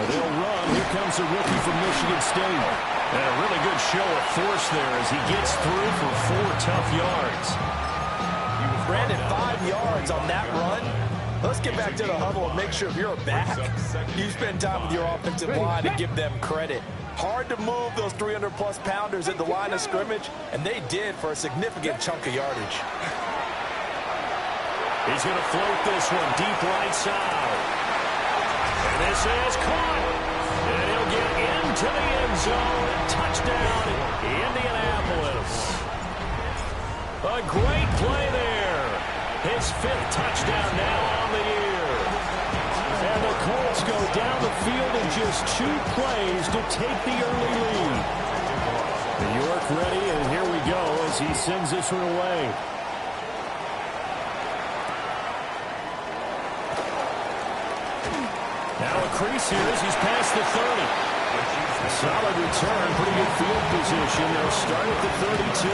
They'll run. Here comes the rookie from Michigan State. And a really good show of force there as he gets through for 4 tough yards. Brandon, 5 yards on that run. Let's get back to the huddle and make sure if you're back, you spend time with your offensive line and give them credit. Hard to move those 300-plus pounders at the line of scrimmage, and they did for a significant chunk of yardage. He's going to float this one deep right side. And this is caught. And he'll get into the end zone. Touchdown, Indianapolis. A great play there. His 5th touchdown now on the year. And the Colts go down the field in just 2 plays to take the early lead. New York ready, and here we go as he sends this one away. Now a crease here as he's past the 30. A solid return, pretty good field position. They'll start at the 32.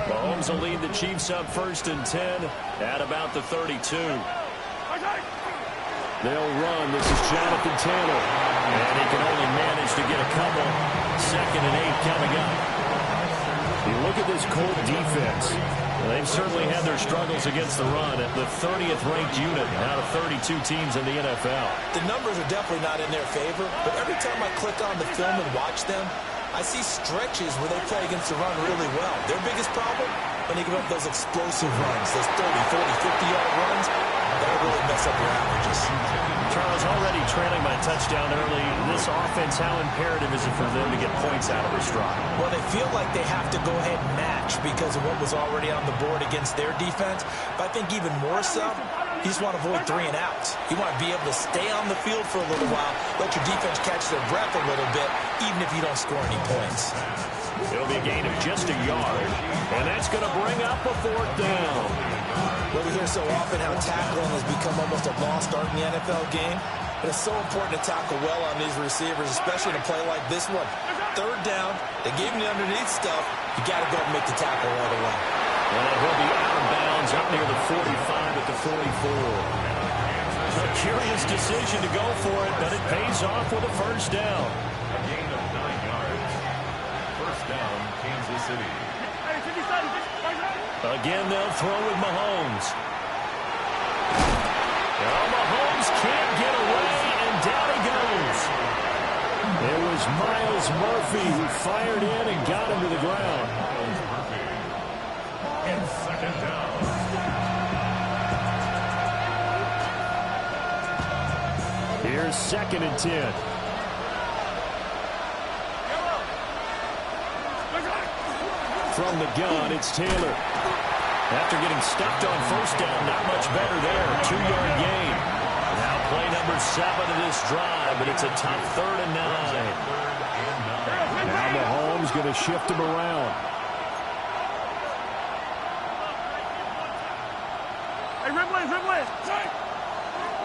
Mahomes will lead the Chiefs up 1st and 10 at about the 32. They'll run. This is Jonathan Taylor. And he can only manage to get a couple. 2nd and 8 coming up. You look at this Colt defense. They've certainly had their struggles against the run at the 30th ranked unit out of 32 teams in the NFL. The numbers are definitely not in their favor, but every time I click on the film and watch them, I see stretches where they play against the run really well. Their biggest problem, when they give up those explosive runs, those 30, 40, 50-yard runs, that'll really mess up your averages. Charles, already trailing by touchdown early. This offense, how imperative is it for them to get points out of their stride? Well, they feel like they have to go ahead and match because of what was already on the board against their defense. But I think even more so, you just want to avoid 3 and outs. You want to be able to stay on the field for a little while, let your defense catch their breath a little bit, even if you don't score any points. It'll be a gain of just a yard, and that's going to bring up a 4th down. Well, we hear so often how tackling has become almost a lost art in the NFL game. But it's so important to tackle well on these receivers, especially in a play like this one. 3rd down, they gave him the underneath stuff. You got to go and make the tackle right away. And he'll be out of bounds up near the 45 at the 44. A curious decision to go for it, but it pays off with a 1st down. A gain of 9 yards. 1st down, Kansas City. Again, they'll throw with Mahomes. Now Mahomes can't get away, and down he goes. It was Myles Murphy who fired in and got him to the ground. And 2nd down. Here's 2nd and 10. From the gun, it's Taylor. After getting stuffed on 1st down, not much better there. 2-yard gain. Now play number 7 of this drive, but it's a tough 3rd and 9. Now Mahomes going to shift him around.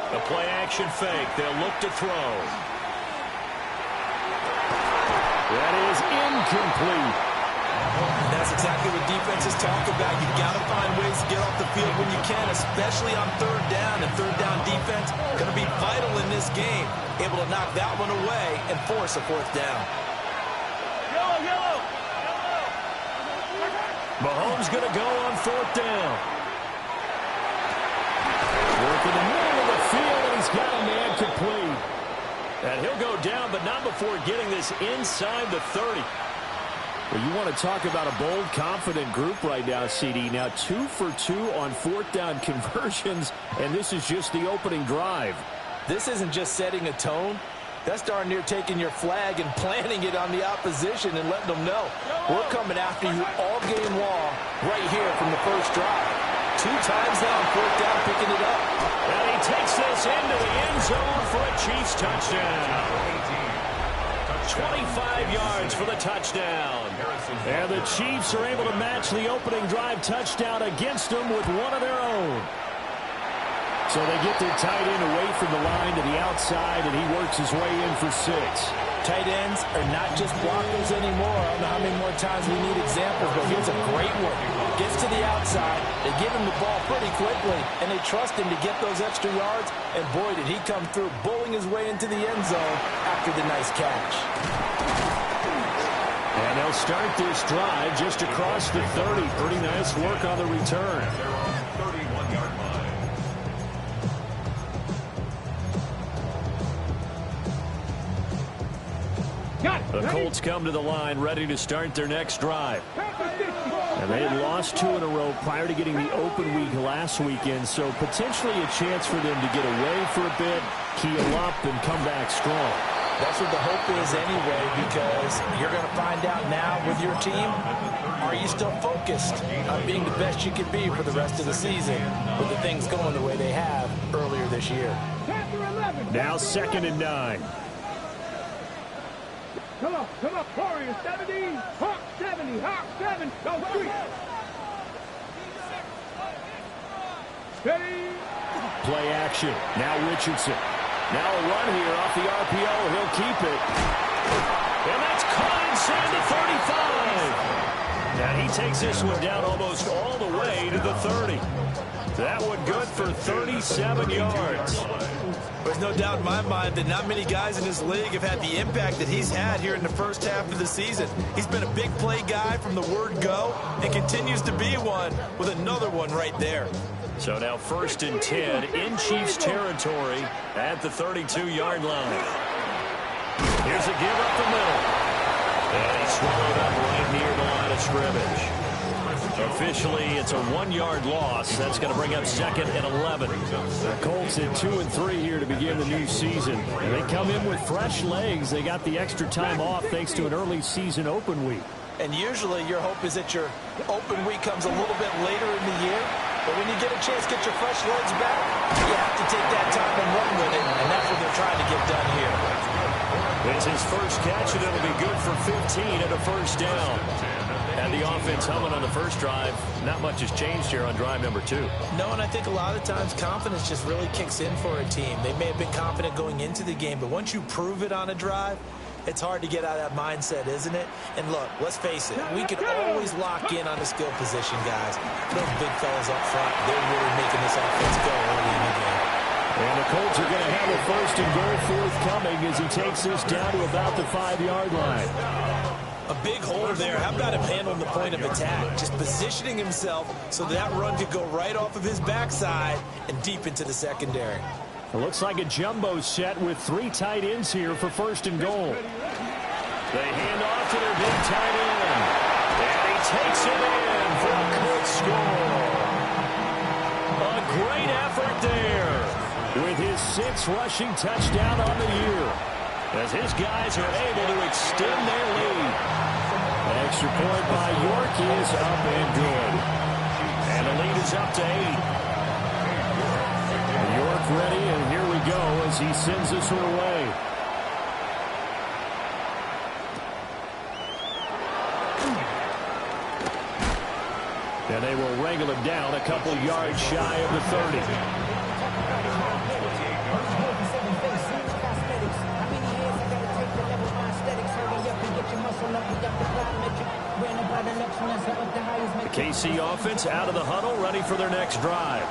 A play action fake. They'll look to throw. That is incomplete. That's exactly what defenses talk about. You've got to find ways to get off the field when you can, especially on 3rd down. And 3rd down defense going to be vital in this game. Able to knock that one away and force a 4th down. Mahomes going to go on 4th down. Work in the middle of the field, and he's got a man complete. And he'll go down, but not before getting this inside the 30. Well, you want to talk about a bold, confident group right now, CD. Now 2 for 2 on 4th down conversions, and this is just the opening drive. This isn't just setting a tone. That's darn near taking your flag and planting it on the opposition and letting them know we're coming after you all game long right here from the 1st drive. 2 times now on 4th down, picking it up. And he takes this into the end zone for a Chiefs touchdown. 25 yards for the touchdown. And the Chiefs are able to match the opening drive touchdown against them with one of their own. So they get their tight end away from the line to the outside, and he works his way in for 6. Tight ends are not just blockers anymore. I don't know how many more times we need examples, but here's a great one. Gets to the outside, they give him the ball pretty quickly, and they trust him to get those extra yards, and boy, did he come through, bowling his way into the end zone after the nice catch. And they'll start this drive just across the 30. Pretty nice work on the return. The Colts come to the line ready to start their next drive. And they had lost 2 in a row prior to getting the open week last weekend, so potentially a chance for them to get away for a bit, keel up, and come back strong. That's what the hope is anyway, because you're going to find out now with your team, are you still focused on being the best you can be for the rest of the season with the things going the way they have earlier this year. Now 2nd and 9. Come on, Warriors 70, Hawk 70, Hawk 7, go 3. Steady. Play action. Now Richardson. Now a run here off the RPO. He'll keep it. And that's caught inside the 35. And he takes this one down almost all the way to the 30. That one good for 37 yards. There's no doubt in my mind that not many guys in this league have had the impact that he's had here in the first half of the season. He's been a big play guy from the word go and continues to be one with another one right there. So now 1st and 10 in Chiefs territory at the 32-yard line. Here's a give up the middle. And he's swallowed up right near the line of scrimmage. Officially, it's a 1-yard loss. That's going to bring up 2nd and 11. The Colts at 2 and 3 here to begin the new season. And they come in with fresh legs. They got the extra time off thanks to an early season open week. And usually your hope is that your open week comes a little bit later in the year. But when you get a chance to get your fresh legs back, you have to take that time and run with it. And that's what they're trying to get done here. It's his first catch, and it'll be good for 15 and a 1st down. And the offense humming on the first drive. Not much has changed here on drive number 2. No, and I think a lot of times confidence just really kicks in for a team. They may have been confident going into the game, but once you prove it on a drive, it's hard to get out of that mindset, isn't it? And look, let's face it, we can always lock in on the skill position, guys. Those big fellas up front, they're really making this offense go early in the game. And the Colts are going to have a 1st and goal forthcoming as he takes this down to about the 5-yard line. A big hole there. How about him handling the point of attack? Just positioning himself so that run could go right off of his backside and deep into the secondary. It looks like a jumbo set with 3 tight ends here for 1st and goal. They hand off to their big tight end. And he takes it in for a quick score. A great effort there with his 6th rushing touchdown on the year, as his guys are able to extend their lead. An extra point by York is up and good. And the lead is up to 8. York ready, and here we go as he sends this one away. And they will wrangle him down a couple yards shy of the 30. The KC offense out of the huddle, ready for their next drive.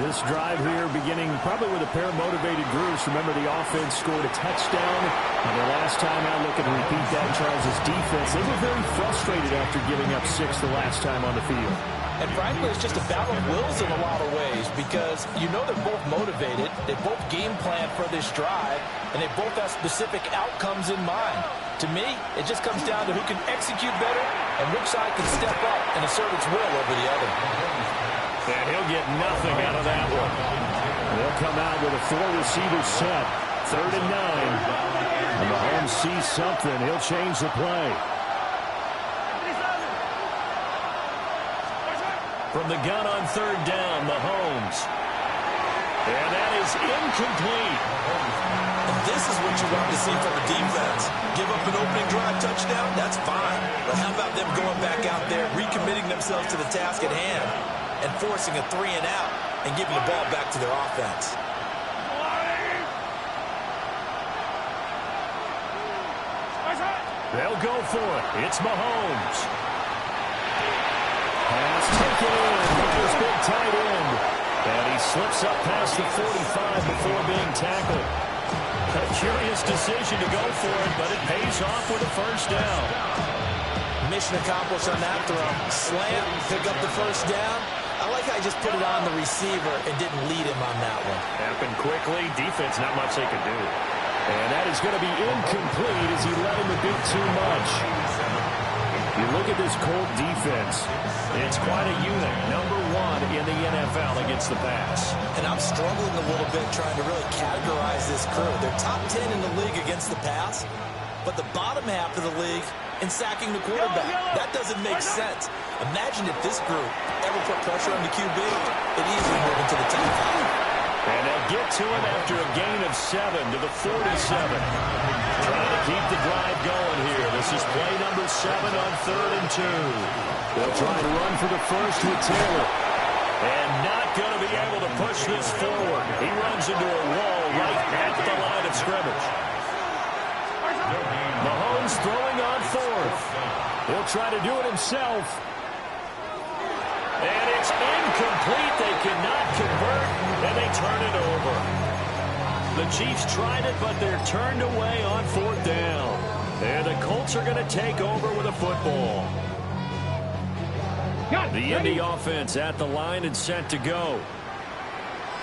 This drive here beginning probably with a pair of motivated groups. Remember, the offense scored a touchdown. And the last time out, looking to repeat that, Charles' defense, they were very frustrated after giving up 6 the last time on the field. And frankly, it's just a battle of wills in a lot of ways, because you know they're both motivated, they both game plan for this drive, and they both have specific outcomes in mind. To me, it just comes down to who can execute better and which side can step up and assert its will over the other. And he'll get nothing out of that one. They'll come out with a 4-receiver set. 3rd and 9. And Mahomes sees something. He'll change the play. From the gun on 3rd down, Mahomes. And that is incomplete. And this is what you want to see from a defense. Give up an opening drive touchdown, that's fine. But how about them going back out there, recommitting themselves to the task at hand, and forcing a 3-and-out? and giving the ball back to their offense. They'll go for it. It's Mahomes. Pass taken in by his big tight end. And he slips up past the 45 before being tackled. A curious decision to go for it, but it pays off with a first down. Mission accomplished on that throw. Slant, pick up the first down. I like how he just put it on the receiver and didn't lead him on that one. Happened quickly. Defense, not much they could do. And that is going to be incomplete as he let him a bit too much. You look at this Colt defense. It's quite a unit. Number 1 in the NFL against the pass. And I'm struggling a little bit trying to really categorize this crew. They're top 10 in the league against the pass, but the bottom half of the league in sacking the quarterback. That doesn't make sense. Imagine if this group ever put pressure on the QB, it easily move into the top 5. And they'll get to him after a gain of 7 to the 47. Trying to keep the drive going here. This is play number 7 on 3rd and 2. They'll try to run for the first with Taylor. And not going to be able to push this forward. He runs into a wall right at the line of scrimmage. Mahomes throwing on 4th. He'll try to do it himself. And it's incomplete. They cannot convert, and they turn it over. The Chiefs tried it, but they're turned away on 4th down. And the Colts are going to take over with a football. The Indy offense at the line and set to go.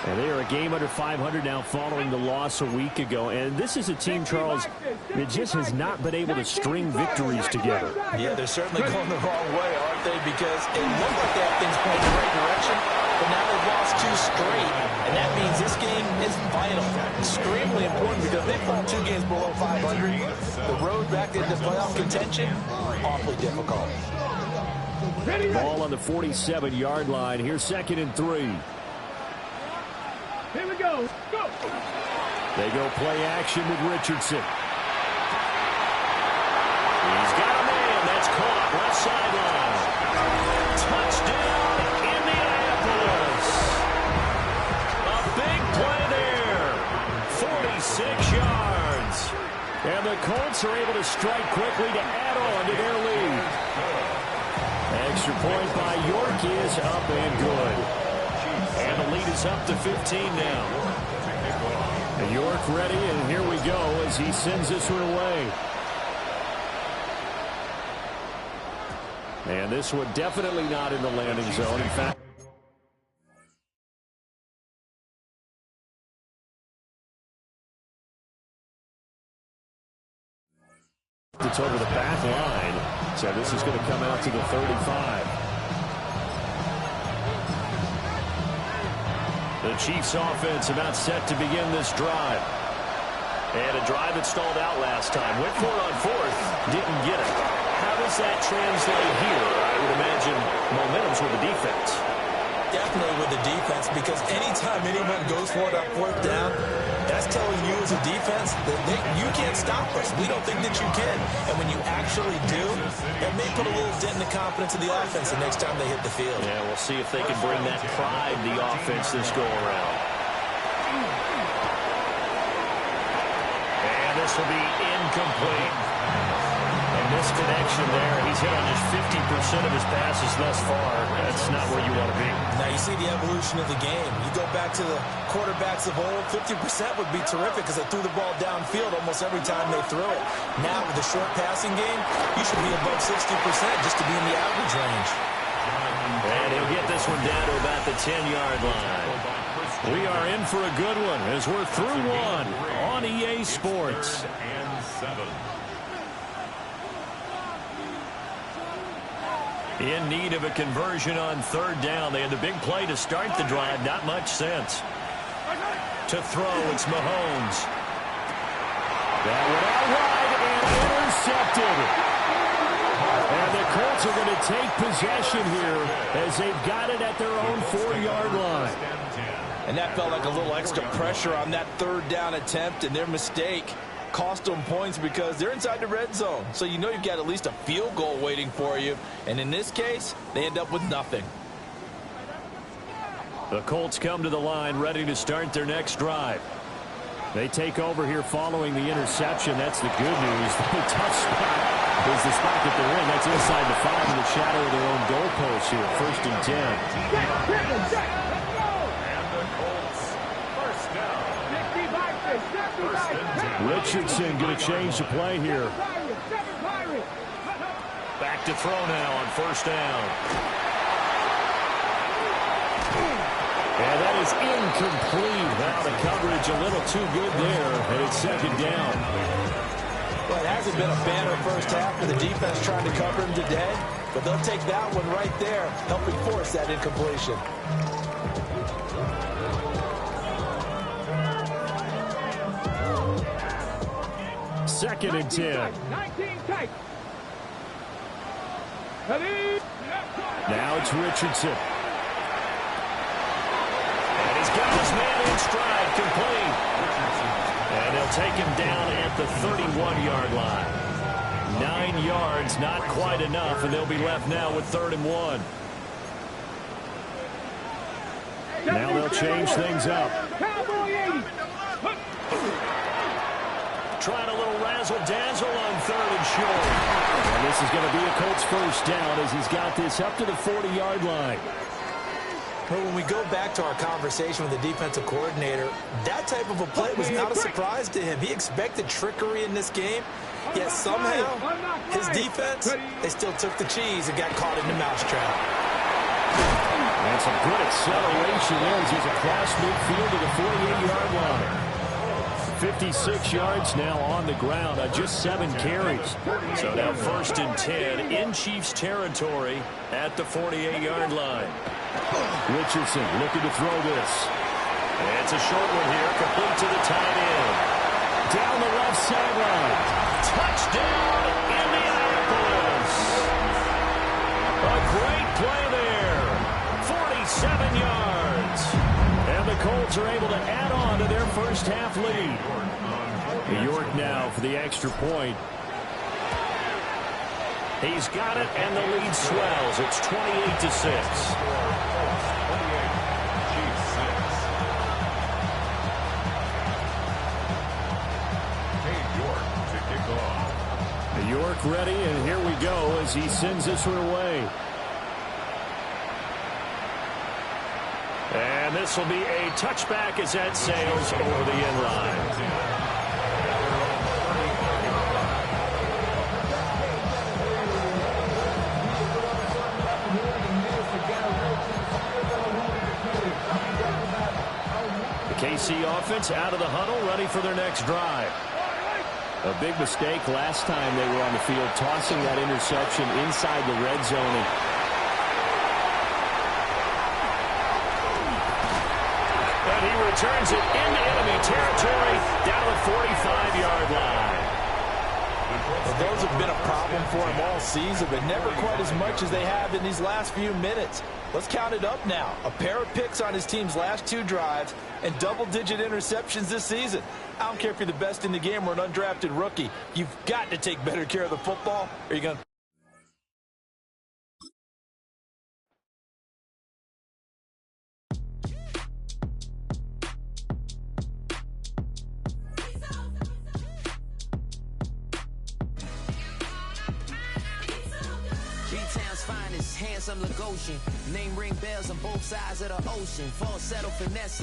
And they are a game under 500 now following the loss a week ago. And this is a team, Charles, that just has not been able to string victories together. Yeah, they're certainly going the wrong way, aren't they? Because it looked like they have things going in the right direction, but now they've lost 2 straight. And that means this game is vital, extremely important, because they fall 2 games below 500. The road back into playoff contention, awfully difficult. Ball on the 47-yard line. Here's 2nd and 3. Here we go. Go. They go play action with Richardson. He's got a man. That's caught. Left sideline. Touchdown, Indianapolis. A big play there. 46 yards. And the Colts are able to strike quickly to add on to their lead. Extra point by York is up and good. And the lead is up to 15 now. And York ready, and here we go as he sends this one away. And this one definitely not in the landing zone. In fact, it's over the back line. So this is going to come out to the 35. The Chiefs offense about set to begin this drive. And a drive that stalled out last time. Went for it on 4th. Didn't get it. How does that translate here? I would imagine momentum's with the defense. Definitely with the defense, because anytime anyone goes for it on 4th down, that's telling you as a defense that you can't stop us. We don't think that you can. And when you actually do, it may put a little dent in the confidence of the offense the next time they hit the field. Yeah, we'll see if they can bring that pride to the offense this go-around. And this will be incomplete. A misconnection there. He's hit on just 50% of his passes thus far. That's not where you want to be. Now you see the evolution of the game. You go back to the quarterbacks of old, 50% would be terrific because they threw the ball downfield almost every time they threw it. Now with the short passing game, you should be above 60% just to be in the average range. And he'll get this one down to about the 10-yard line. We are in for a good one as we're through one on EA Sports. In need of a conversion on 3rd down. They had the big play to start the drive. Not much sense. To throw, it's Mahomes. That one out wide and intercepted. And the Colts are going to take possession here as they've got it at their own 4-yard line. And that felt like a little extra pressure on that 3rd down attempt, and their mistake cost them points because they're inside the red zone. So you know you've got at least a field goal waiting for you. And in this case, they end up with nothing. The Colts come to the line ready to start their next drive. They take over here following the interception. That's the good news. The tough spot is the spot that they're in. That's inside the 5 in the shadow of their own goalpost here. 1st and 10. And the Colts, first down. Richardson going to change the play here. Back to throw now on 1st down. And that is incomplete. Now the coverage a little too good there, and it's 2nd down. Well, it hasn't been a banner first half for the defense trying to cover him today, but they'll take that one right there, helping force that incompletion. Second and 10. Now it's Richardson. And he's got his man in stride, complete. And they'll take him down at the 31-yard line. 9 yards, not quite enough, and they'll be left now with 3rd and 1. Now they'll change things up. Trying a little razzle-dazzle on 3rd and short. And this is going to be a Colts first down as he's got this up to the 40-yard line. But when we go back to our conversation with the defensive coordinator, that type of a play was not a surprise to him. He expected trickery in this game, yet somehow his defense, they still took the cheese and got caught in the mousetrap. And some good acceleration there as he's across midfield to the 48-yard line. 56 yards now on the ground on just 7 carries. So now 1st and 10 in Chiefs territory at the 48-yard line. Richardson looking to throw this. It's a short one here, complete to the tight end. Down the left sideline. Touchdown, Indianapolis. A great play there. 47 yards. And the Colts are able to add on to their first half lead. New York now for the extra point. He's got it, and the lead swells. It's 28-6. New York ready, and here we go as he sends this one away. And this will be a touchback as that sails over the end line. The KC offense out of the huddle, ready for their next drive. A big mistake last time they were on the field, tossing that interception inside the red zone. And he returns it into enemy territory down the 45-yard line. Well, those have been a problem for him all season, but never quite as much as they have in these last few minutes. Let's count it up now. A pair of picks on his team's last 2 drives and double-digit interceptions this season. I don't care if you're the best in the game or an undrafted rookie. You've got to take better care of the football, or you're going to... Handsome Lagosian, name ring bells on both sides of the ocean, falsetto finesse.